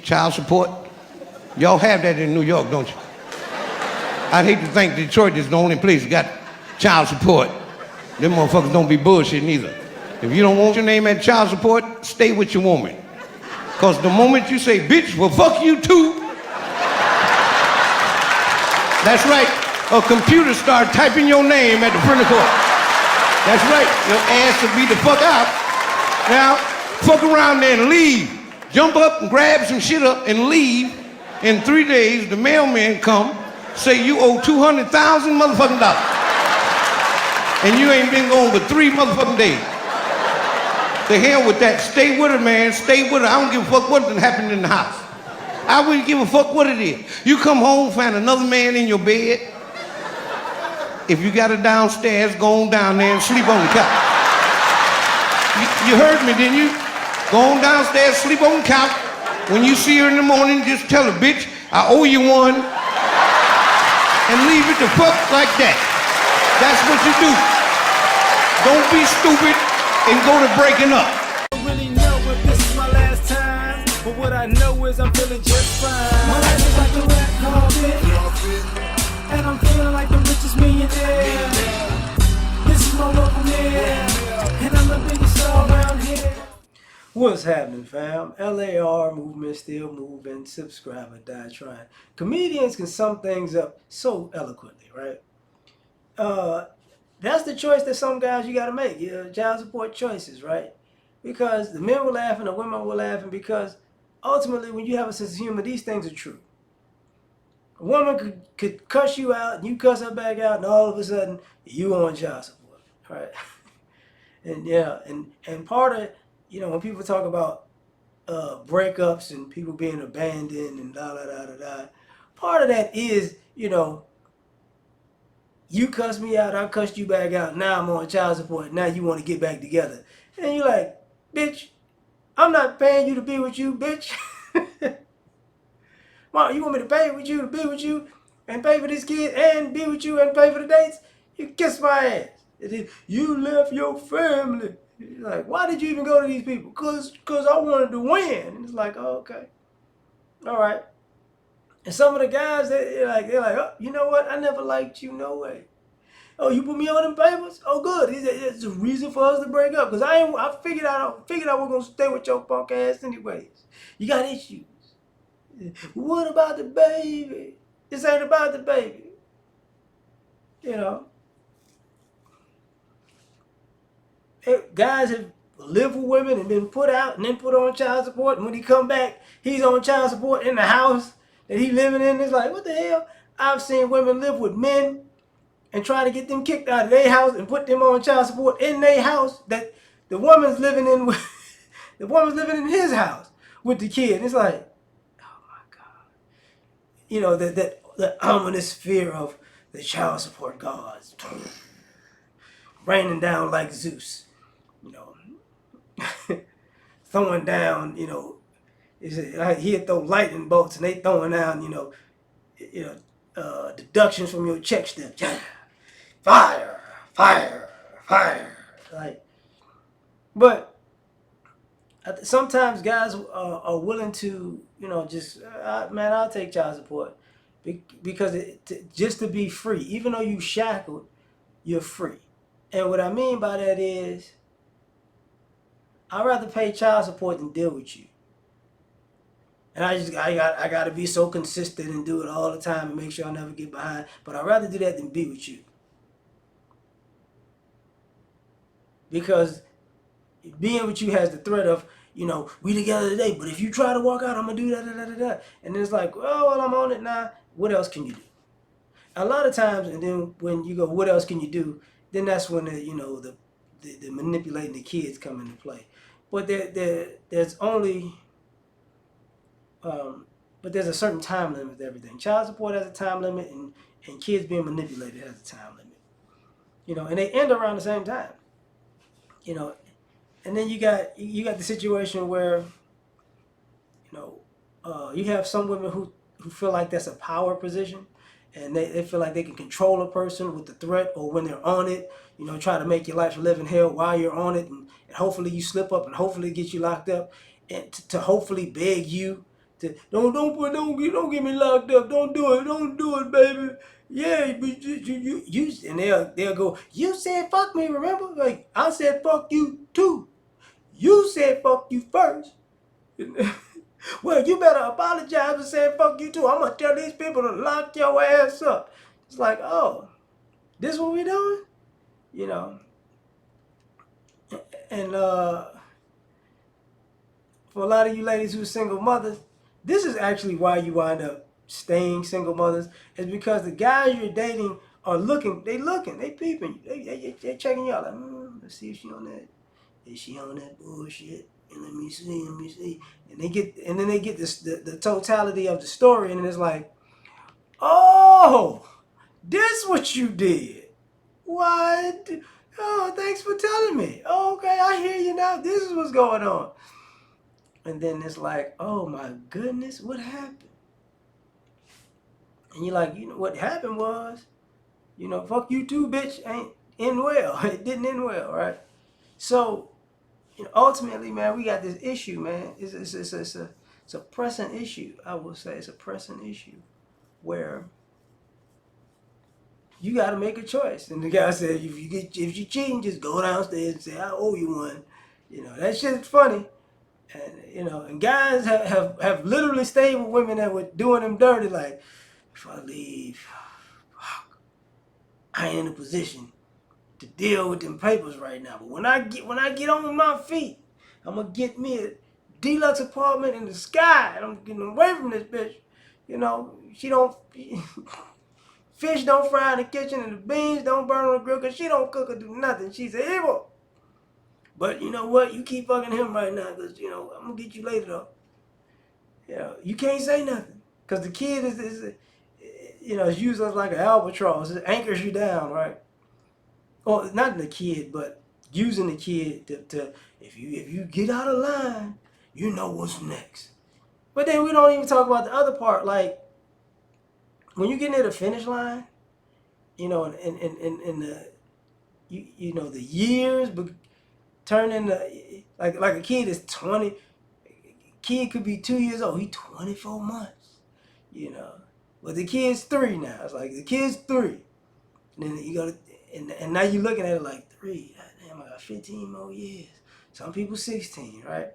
child support? Y'all have that in New York, don't you? I'd hate to think Detroit is the only place that got child support. Them motherfuckers don't be bullshitting either. If you don't want your name at child support, stay with your woman. Because the moment you say, bitch, well, fuck you too. That's right. A computer start typing your name at the printer court. That's right. Your ass will be the fuck out. Now, fuck around there and leave. Jump up and grab some shit up and leave. In 3 days, the mailman come, say you owe $200,000 motherfucking dollars. And you ain't been gone but 3 motherfucking days. The hell with that. Stay with her, man. Stay with her. I don't give a fuck what happened in the house. I wouldn't give a fuck what it is. You come home, find another man in your bed. If you got her downstairs, go on down there and sleep on the couch. You heard me, didn't you? Go on downstairs, sleep on the couch. When you see her in the morning, just tell her, bitch, I owe you one. And leave it the fuck like that. That's what you do. Don't be stupid and go to breaking up. I don't really know if this is my last time, but what I know is I'm feeling just fine. My life is like a rap carpet, and I'm feeling like the richest millionaire. This is my local mayor, and I'm the biggest star around here. What's happening, fam? L.A.R. movement still moving, subscribe or die trying. Comedians can sum things up so eloquently, right? That's the choice that some guys you gotta make. Child support choices, right? Because the men were laughing, the women were laughing, because ultimately when you have a sense of humor, these things are true. A woman could cuss you out and you cuss her back out, and all of a sudden you on child support, right? And yeah, and part of, you know, when people talk about breakups and people being abandoned and part of that is, you know, you cussed me out, I cussed you back out, now I'm on child support, now you want to get back together. And you're like, bitch, I'm not paying you to be with you, bitch. Mom, you want me to pay with you, to be with you, and pay for this kid, and be with you, and pay for the dates? You kiss my ass. And then, you left your family. You're like, why did you even go to these people? Cause I wanted to win. And it's like, oh, okay. All right. And some of the guys, they're like, oh, you know what? I never liked you, no way. Oh, you put me on them papers? Oh, good. It's a reason for us to break up. Cause I figured out we're gonna stay with your punk ass anyways. You got issues. What about the baby? This ain't about the baby. You know. Guys have lived with women and been put out and then put on child support. And when he come back, he's on child support in the house that he living in. It's like, what the hell? I've seen women live with men and try to get them kicked out of their house and put them on child support in their house that the woman's living in with, the woman's living in his house with the kid. It's like, oh my God. You know, the ominous fear of the child support gods raining down like Zeus, you know, throwing down, you know, he'd throw lightning bolts and they throwing down, you know, deductions from your check stub. Fire, fire, fire. Like, but sometimes guys are willing to, you know, just, man, I'll take child support because just to be free. Even though you shackled, you're free. And what I mean by that is, I'd rather pay child support than deal with you. And I got to be so consistent and do it all the time and make sure I never get behind. But I'd rather do that than be with you. Because being with you has the threat of, you know, we together today, but if you try to walk out, I'm going to do that. And then it's like, oh, well, I'm on it now. What else can you do? A lot of times, and then when you go, what else can you do? Then that's when the manipulating the kids come into play. But there's only, but there's a certain time limit to everything. Child support has a time limit, and kids being manipulated has a time limit. You know, and they end around the same time. You know, and then you got the situation where, you know, you have some women who feel like that's a power position. And they feel like they can control a person with the threat, or when they're on it, you know, try to make your life a living hell while you're on it. And hopefully you slip up and hopefully get you locked up, and to hopefully beg you Don't get me locked up. Don't do it, baby. Yeah, but you and they'll go. You said fuck me, remember? Like I said fuck you too. You said fuck you first. Well, you better apologize for saying fuck you too. I'm gonna tell these people to lock your ass up. It's like, oh, this what we doing? You know. And for a lot of you ladies who are single mothers, this is actually why you wind up staying single mothers. Is because the guys you're dating are looking, they peeping, they checking you out. Like, let's see if she on that. Is she on that bullshit? And let me see. And then they get this the totality of the story, and it's like, oh, this what you did. What? Oh, thanks for telling me. Oh, okay, I hear you now. This is what's going on. And then it's like, oh my goodness, what happened? And you're like, what happened was, fuck you too, bitch, ain't end well. It didn't end well, right? So, ultimately, man, we got this issue, man. It's a pressing issue. I will say it's a pressing issue where you got to make a choice. And the guy said, if you cheating, just go downstairs and say, I owe you one. That shit's funny. And and guys have literally stayed with women that were doing them dirty. Like, if I leave, I ain't in a position to deal with them papers right now. But when I get on my feet, I'm gonna get me a deluxe apartment in the sky, and I'm getting away from this bitch. She don't fish don't fry in the kitchen, and the beans don't burn on the grill, cause she don't cook or do nothing. She's evil. But you know what? You keep fucking him right now, cause I'm gonna get you later though. You can't say nothing, cause the kid is used as like an albatross. It anchors you down, right? Well, not the kid, but using the kid to if you get out of line, you know what's next. But then we don't even talk about the other part, like when you get near the finish line, and the the years, but turn into like a kid is 20. Kid could be 2 years old. He 24 months. But the kid's 3 now. It's like the kid's 3. And then you go to, and now you're looking at it like 3. Damn, I got 15 more years. Some people 16, right?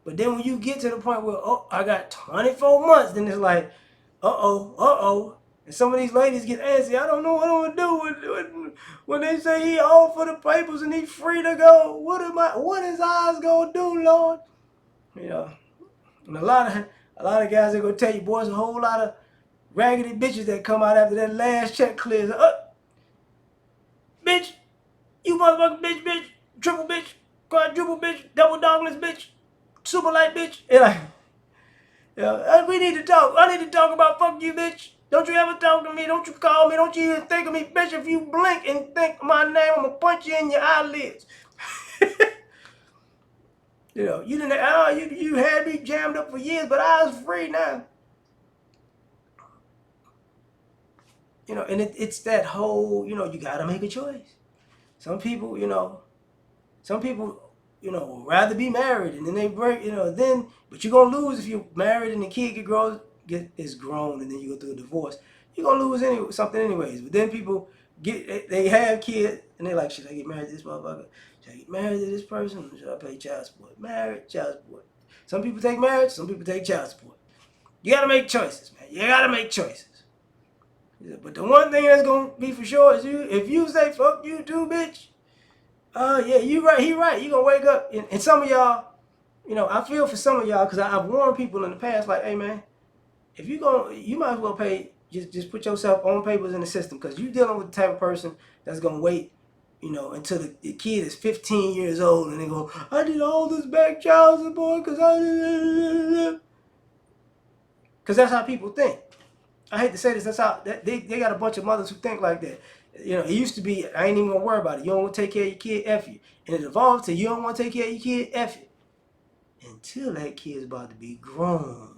But then when you get to the point where, oh, I got 24 months, then it's like, uh-oh. And some of these ladies get antsy. I don't know what I'm gonna do when they say he all for the papers and he's free to go. What is eyes gonna do, Lord? And a lot of guys are gonna tell you, boys, a whole lot of raggedy bitches that come out after that last check clears. Bitch, you motherfucking bitch, triple bitch, quadruple bitch, double dogless bitch, super light bitch. And we need to talk. I need to talk about fuck you, bitch. Don't you ever talk to me. Don't you call me. Don't you even think of me, bitch. If you blink and think my name, I'm gonna punch you in your eyelids. You didn't. You had me jammed up for years, but I was free now. And it's that whole. You gotta make a choice. Some people, would rather be married, and then they break, but you're gonna lose if you're married and the kid is grown, and then you go through a divorce. You're gonna lose something anyways. But then people they have kids, and they're like, should I get married to this motherfucker? Should I get married to this person? Or should I pay child support? Married, child support. Some people take marriage, some people take child support. You gotta make choices, man. You gotta make choices. But the one thing that's gonna be for sure is if you say fuck you too, bitch. Yeah, you right. He right. You gonna wake up, and some of y'all, I feel for some of y'all because I've warned people in the past, like, hey man, if you might as well pay. Just put yourself on papers in the system, because you dealing with the type of person that's gonna wait, until the kid is 15 years old, and they go, I did all this back child support because that's how people think. I hate to say this, that's how they got a bunch of mothers who think like that. It used to be, I ain't even gonna worry about it. You don't want to take care of your kid, F you. And it evolved to, you don't want to take care of your kid, F you. Until that kid's about to be grown.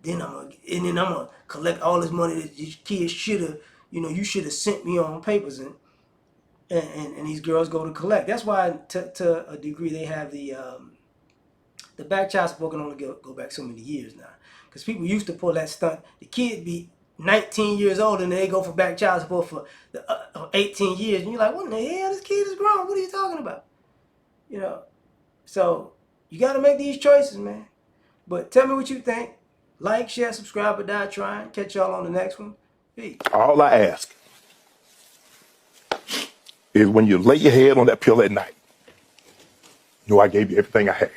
Then I'm gonna collect all this money that these kids should have, you should have sent me on papers, and these girls go to collect. That's why, to a degree, they have the the back child support can only go back so many years now. Because people used to pull that stunt. The kid be 19 years old and they go for back child support for 18 years. And you're like, what in the hell? This kid is grown. What are you talking about? You know, so you got to make these choices, man. But tell me what you think. Like, share, subscribe, or die trying. Catch y'all on the next one. Peace. All I ask is when you lay your head on that pillow at night, know I gave you everything I had.